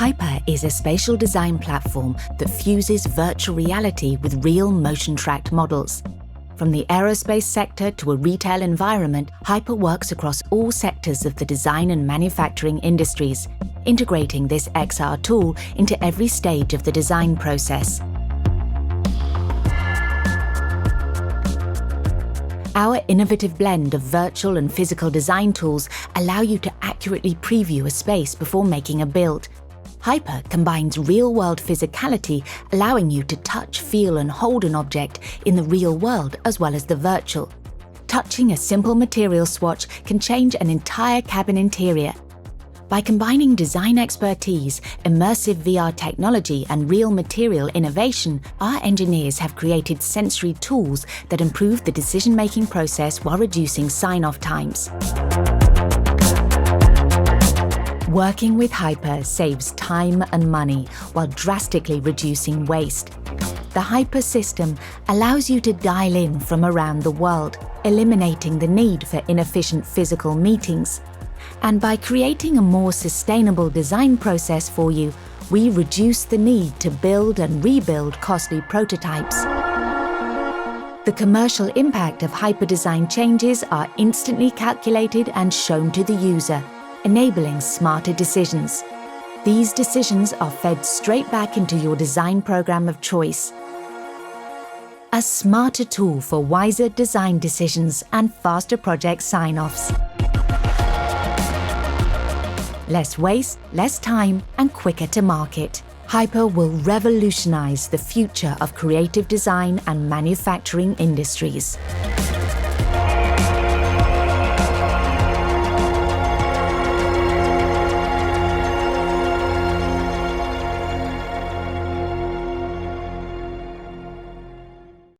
Hyper is a spatial design platform that fuses virtual reality with real motion-tracked models. From the aerospace sector to a retail environment, Hyper works across all sectors of the design and manufacturing industries, integrating this XR tool into every stage of the design process. Our innovative blend of virtual and physical design tools allow you to accurately preview a space before making a build. Hyper combines real-world physicality, allowing you to touch, feel and hold an object in the real world as well as the virtual. Touching a simple material swatch can change an entire cabin interior. By combining design expertise, immersive VR technology and real material innovation, our engineers have created sensory tools that improve the decision-making process while reducing sign-off times. Working with Hyper saves time and money while drastically reducing waste. The Hyper system allows you to dial in from around the world, eliminating the need for inefficient physical meetings. And by creating a more sustainable design process for you, we reduce the need to build and rebuild costly prototypes. The commercial impact of Hyper design changes are instantly calculated and shown to the user, enabling smarter decisions. These decisions are fed straight back into your design program of choice. A smarter tool for wiser design decisions and faster project sign-offs. Less waste, less time, and quicker to market. Hyper will revolutionize the future of creative design and manufacturing industries.